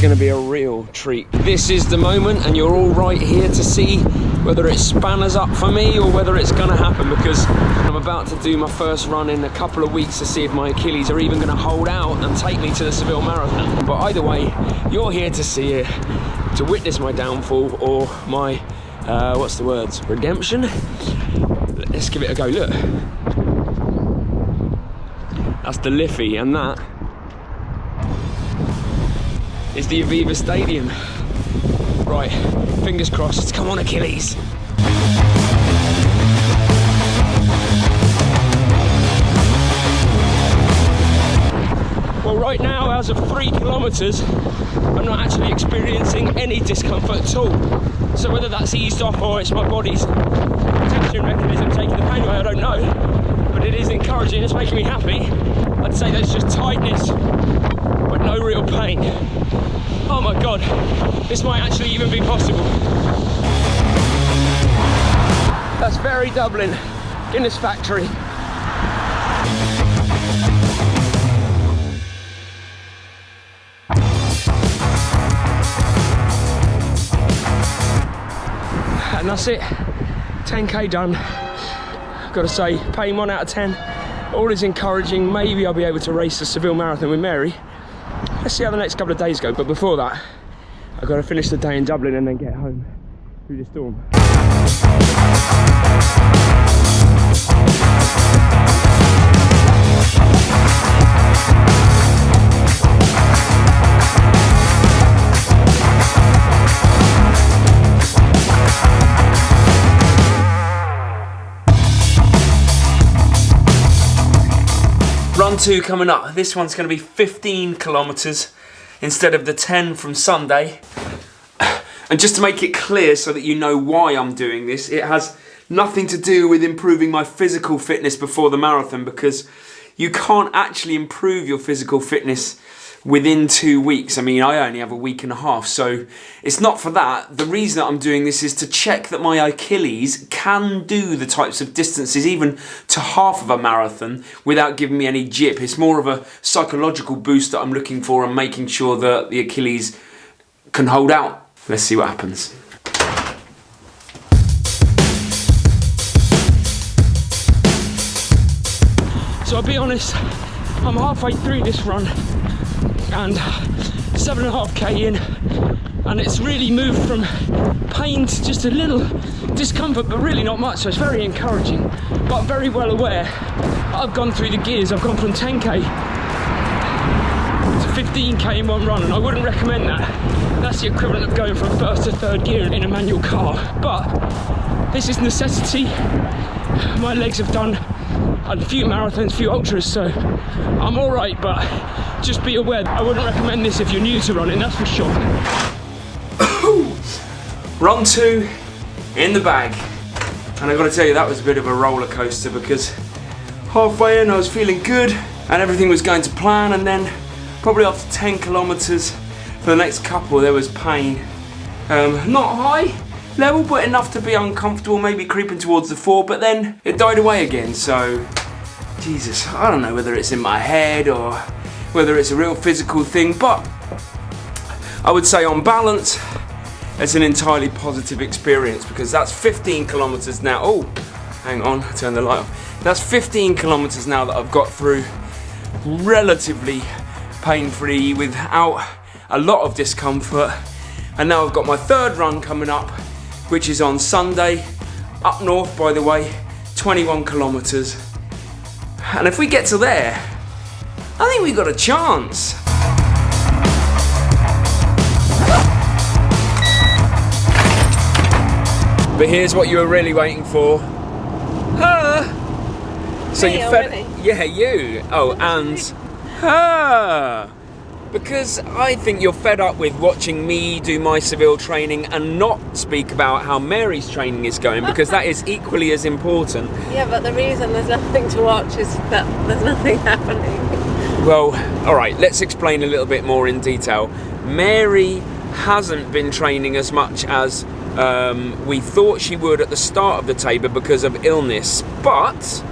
going to be a real treat. This is the moment, and you're all right here to see whether it spanners up for me or whether it's going to happen, because I'm about to do my first run in a couple of weeks to see if my Achilles are even going to hold out and take me to the Seville Marathon. But either way, you're here to see it, to witness my downfall or my, what's the words, redemption? Let's give it a go. Look, that's the Liffey, and that is the Aviva Stadium. Right, fingers crossed. Come on, Achilles. Well, right now, as of 3 kilometers, I'm not actually experiencing any discomfort at all. So whether that's eased off or it's my body's protection mechanism taking the pain away, I don't know. But it is encouraging, it's making me happy. I'd say there's just tightness, but no real pain. Oh my God, this might actually even be possible. That's very Dublin, Guinness factory. And that's it, 10k done. Got to say, pain 1 out of 10. All is encouraging. Maybe I'll be able to race the Seville Marathon with Mary. Let's see how the next couple of days go, but before that, I've got to finish the day in Dublin and then get home through the storm. Run 2 coming up. This one's going to be 15 kilometers instead of the 10 from Sunday. And just to make it clear so that you know why I'm doing this, it has nothing to do with improving my physical fitness before the marathon, because you can't actually improve your physical fitness within 2 weeks. I mean, I only have a week and a half, so it's not for that. The reason that I'm doing this is to check that my Achilles can do the types of distances, even to half of a marathon, without giving me any jip. It's more of a psychological boost that I'm looking for and making sure that the Achilles can hold out. Let's see what happens. So I'll be honest, I'm halfway through this run and 7.5k in, and it's really moved from pain to just a little discomfort, but really not much, so it's very encouraging. But I'm very well aware I've gone through the gears. I've gone from 10k to 15k in one run, and I wouldn't recommend that. That's the equivalent of going from first to third gear in a manual car. But this is necessity. My legs have done a few marathons, a few ultras, so I'm all right, but just be aware, I wouldn't recommend this if you're new to running, that's for sure. Run 2 in the bag. And I've got to tell you, that was a bit of a roller coaster, because halfway in I was feeling good and everything was going to plan, and then probably after 10 kilometers for the next couple there was pain. Not high level, but enough to be uncomfortable, maybe creeping towards the 4, but then it died away again. So, Jesus, I don't know whether it's in my head or whether it's a real physical thing, but I would say on balance, it's an entirely positive experience, because that's 15 kilometers now. Oh, hang on, turn the light off. That's 15 kilometers now that I've got through relatively pain-free, without a lot of discomfort. And now I've got my third run coming up, which is on Sunday, up north by the way, 21 kilometers. And if we get to there, I think we've got a chance. But here's what you were really waiting for. So you fed, yeah, you. Oh, and because I think you're fed up with watching me do my Seville training and not speak about how Mary's training is going, because that is equally as important. Yeah, but the reason there's nothing to watch is that there's nothing happening. Well, all right, let's explain a little bit more in detail. Mary hasn't been training as much as we thought she would at the start of the Tabor because of illness, but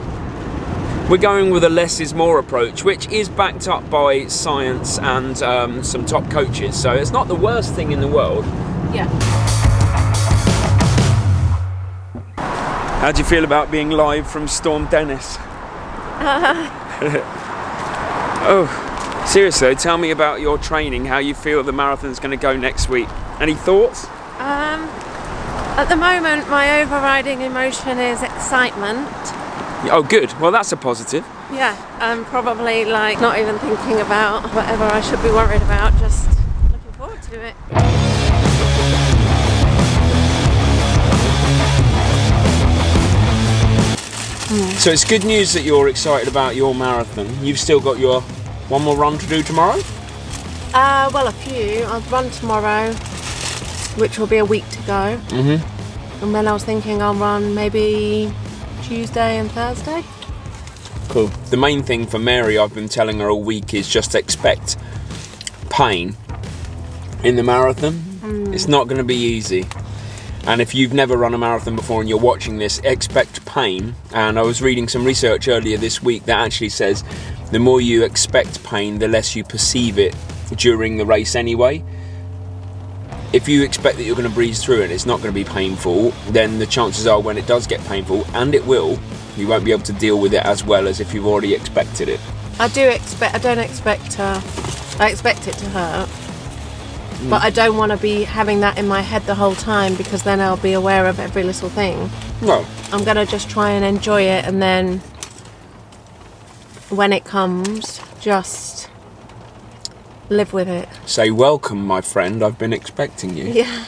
We're going with a less is more approach, which is backed up by science and some top coaches, so it's not the worst thing in the world. Yeah. How do you feel about being live from Storm Dennis? Oh, seriously, tell me about your training, how you feel the marathon's going to go next week. Any thoughts? At the moment, my overriding emotion is excitement. Oh, good. Well, that's a positive. Yeah, I'm probably like not even thinking about whatever I should be worried about, just looking forward to it. So it's good news that you're excited about your marathon. You've still got your one more run to do tomorrow? Well, a few. I'll run tomorrow, which will be a week to go. Mm-hmm. And then I was thinking I'll run maybe Tuesday and Thursday. Cool. The main thing for Mary, I've been telling her all week, is just expect pain in the marathon. It's not going to be easy. And if you've never run a marathon before and you're watching this, expect pain. And I was reading some research earlier this week that actually says the more you expect pain, the less you perceive it during the race anyway. If you expect that you're going to breeze through it and it's not going to be painful, then the chances are when it does get painful, and it will, you won't be able to deal with it as well as if you've already expected it. I expect it to hurt. But I don't want to be having that in my head the whole time, because then I'll be aware of every little thing. No. I'm going to just try and enjoy it, and then when it comes, just live with it. Say, welcome, my friend, I've been expecting you. Yeah.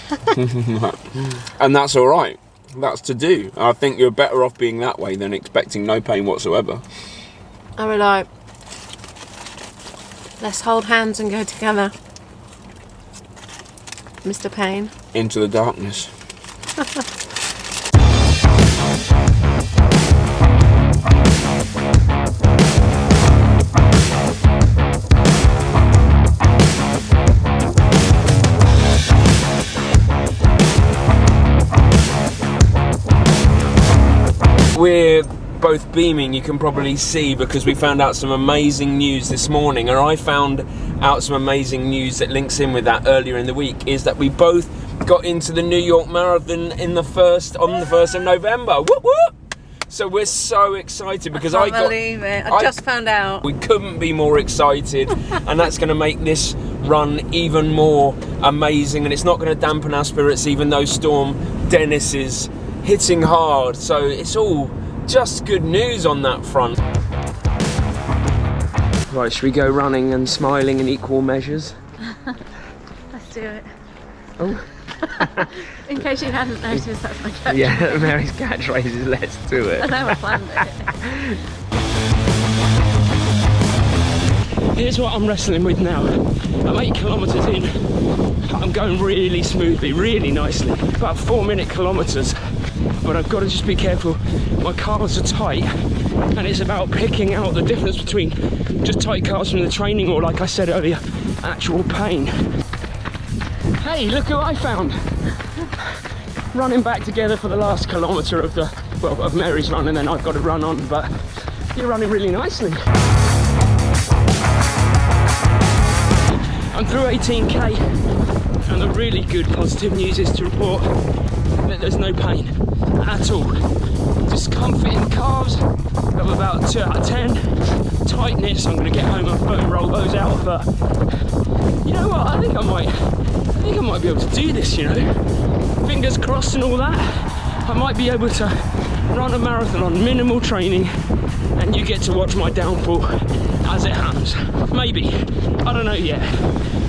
And that's all right. That's to do. I think you're better off being that way than expecting no pain whatsoever. I was like, let's hold hands and go together, Mr. Payne. Into the darkness. We're both beaming, you can probably see, because we found out some amazing news this morning, or I found out some amazing news that links in with that earlier in the week, is that we both got into the New York Marathon on the 1st of November. Whoop whoop! So we're so excited because I can't believe it. I just found out. We couldn't be more excited, and that's going to make this run even more amazing, and it's not going to dampen our spirits even though Storm Dennis is hitting hard. So it's all just good news on that front. Right, should we go running and smiling in equal measures? Let's do it. Oh. In case you hadn't noticed, that's my catchphrase. Yeah, Mary's catchphrase is let's do it. I know, I planned it. Here's what I'm wrestling with now. I'm 8 kilometres in. I'm going really smoothly, really nicely. About 4-minute kilometres. But I've got to just be careful. My calves are tight, and it's about picking out the difference between just tight calves from the training, or, like I said earlier, actual pain. Hey, look who I found! Running back together for the last kilometre of Mary's run, and then I've got to run on, but you're running really nicely. I'm through 18k, and the really good positive news is to report that there's no pain at all. Discomfort in the calves of about 2 out of 10. Tightness, I'm going to get home and roll those out, but you know what, I think I might be able to do this, you know. Fingers crossed and all that. I might be able to run a marathon on minimal training, and you get to watch my downfall as it happens. Maybe. I don't know yet.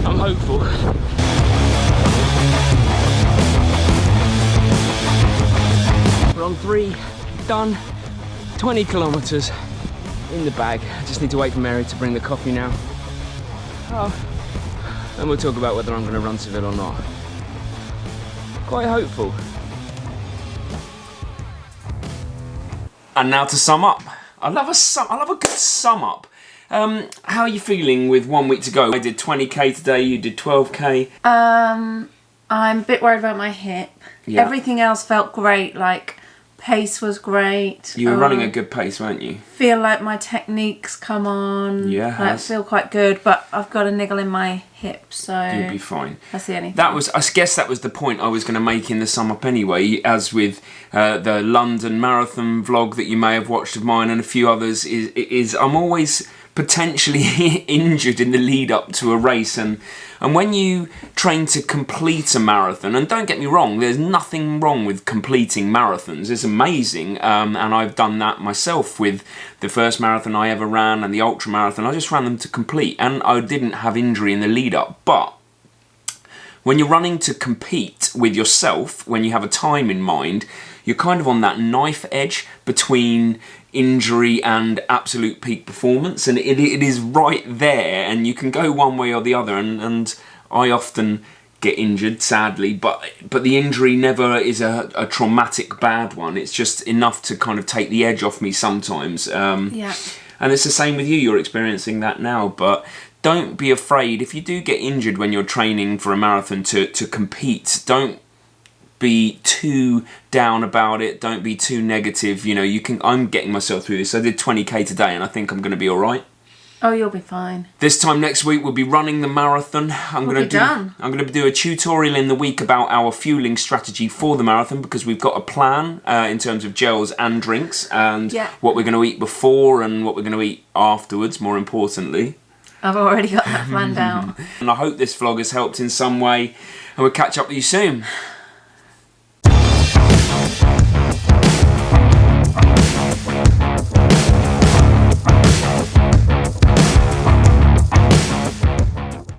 I'm hopeful. We're on 3, done, 20 kilometres in the bag. I just need to wait for Mary to bring the coffee now. And we'll talk about whether I'm going to run Seville or not. Quite hopeful. And now to sum up. I love a good sum up. How are you feeling with 1 week to go? I did 20k today, you did 12k. I'm a bit worried about my hip. Yeah. Everything else felt great, like Pace was great. You were running a good pace, weren't you? Feel like my technique's come on. Yeah, I feel quite good, but I've got a niggle in my hip, so you'll be fine. That's the only thing. I guess that was the point I was going to make in the sum up anyway, as with the London Marathon vlog that you may have watched of mine and a few others, is I'm always potentially injured in the lead up to a race, and when you train to complete a marathon, and don't get me wrong, there's nothing wrong with completing marathons, it's amazing, and I've done that myself with the first marathon I ever ran and the ultra marathon. I just ran them to complete and I didn't have injury in the lead up. But when you're running to compete with yourself, when you have a time in mind, you're kind of on that knife edge between injury and absolute peak performance, and it is right there, and you can go one way or the other, and I often get injured, sadly, but the injury never is a traumatic bad one. It's just enough to kind of take the edge off me sometimes. Yeah. And it's the same with you, you're experiencing that now, but don't be afraid. If you do get injured when you're training for a marathon to compete, don't be too down about it, don't be too negative. You know, I'm getting myself through this. I did 20k today and I think I'm going to be alright. Oh, you'll be fine. This time next week we'll be running the marathon. I'm going to do a tutorial in the week about our fueling strategy for the marathon, because we've got a plan in terms of gels and drinks, and what we're going to eat before and what we're going to eat afterwards, more importantly. I've already got that planned out. And I hope this vlog has helped in some way, and we'll catch up with you soon.